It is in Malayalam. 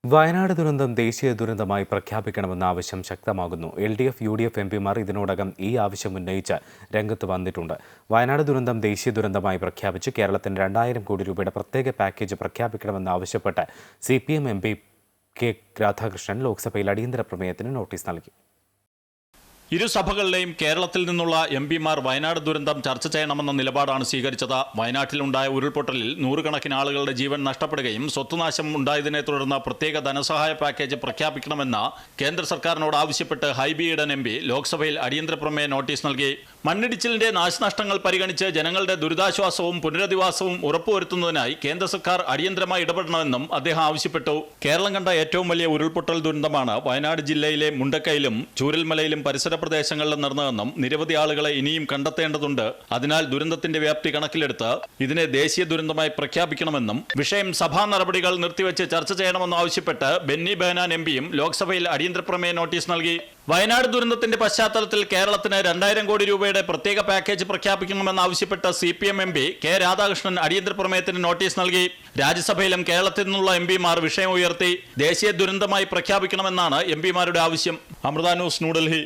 വയനാട് ദുരന്തം ദേശീയ ദുരന്തമായി പ്രഖ്യാപിക്കണമെന്ന ആവശ്യം ശക്തമാകുന്നു. LDF, UDF എംപിമാർ ഇതിനോടകം ഈ ആവശ്യം ഉന്നയിച്ച് രംഗത്ത് വന്നിട്ടുണ്ട്. വയനാട് ദുരന്തം ദേശീയ ദുരന്തമായി പ്രഖ്യാപിച്ച് കേരളത്തിന് 2000 കോടി രൂപയുടെ പ്രത്യേക പാക്കേജ് പ്രഖ്യാപിക്കണമെന്നാവശ്യപ്പെട്ട് CPM MP കെ രാധാകൃഷ്ണൻ ലോക്സഭയിൽ അടിയന്തര പ്രമേയത്തിന് നോട്ടീസ് നൽകി. ഇരുസഭകളിലെയും കേരളത്തിൽ നിന്നുള്ള എംപിമാർ വയനാട് ദുരന്തം ചർച്ച ചെയ്യണമെന്ന നിലപാടാണ് സ്വീകരിച്ചത്. വയനാട്ടിലുണ്ടായ ഉരുൾപൊട്ടലിൽ നൂറുകണക്കിന് ആളുകളുടെ ജീവൻ നഷ്ടപ്പെടുകയും സ്വത്തുനാശം ഉണ്ടായതിനെ തുടർന്ന് പ്രത്യേക ധനസഹായ പാക്കേജ് പ്രഖ്യാപിക്കണമെന്ന കേന്ദ്ര സർക്കാരിനോട് ആവശ്യപ്പെട്ട് ഹൈബി ഈഡൻ MP ലോക്സഭയിൽ അടിയന്തര പ്രമേയ നോട്ടീസ് നൽകി. മണ്ണിടിച്ചിലിന്റെ നാശനഷ്ടങ്ങൾ പരിഗണിച്ച് ജനങ്ങളുടെ ദുരിതാശ്വാസവും പുനരധിവാസവും ഉറപ്പുവരുത്തുന്നതിനായി കേന്ദ്ര സർക്കാർ അടിയന്തരമായി ഇടപെടണമെന്നും അദ്ദേഹം ആവശ്യപ്പെട്ടു. കേരളം കണ്ട ഏറ്റവും വലിയ ഉരുൾപൊട്ടൽ ദുരന്തമാണ് വയനാട് ജില്ലയിലെ മുണ്ടക്കയിലും ചൂരൽമലയിലും പരിസര പ്രദേശങ്ങളിലും നടന്നതെന്നും നിരവധി ആളുകളെ ഇനിയും കണ്ടെത്തേണ്ടതുണ്ട്. അതിനാൽ ദുരന്തത്തിന്റെ വ്യാപ്തി കണക്കിലെടുത്ത് ഇതിനെ ദേശീയ ദുരന്തമായി പ്രഖ്യാപിക്കണമെന്നും വിഷയം സഭാ നടപടികൾ നിർത്തിവെച്ച് ചർച്ച ചെയ്യണമെന്നും ആവശ്യപ്പെട്ട് ബെന്നി ബെഹനാൻ MPയും ലോക്സഭയിൽ അടിയന്തര പ്രമേയ നോട്ടീസ് നൽകി. വയനാട് ദുരന്തത്തിന്റെ പശ്ചാത്തലത്തിൽ കേരളത്തിന് 2000 കോടി രൂപയുടെ പ്രത്യേക പാക്കേജ് പ്രഖ്യാപിക്കണമെന്നാവശ്യപ്പെട്ട് CPM MP കെ രാധാകൃഷ്ണൻ അടിയന്തര പ്രമേയത്തിന് നോട്ടീസ് നൽകി. രാജ്യസഭയിലും കേരളത്തിൽ നിന്നുള്ള MPമാർ വിഷയം ഉയർത്തി. ദേശീയ ദുരന്തമായി പ്രഖ്യാപിക്കണമെന്നാണ് MPമാരുടെ ആവശ്യം. അമൃത ന്യൂസ്, ന്യൂഡൽഹി.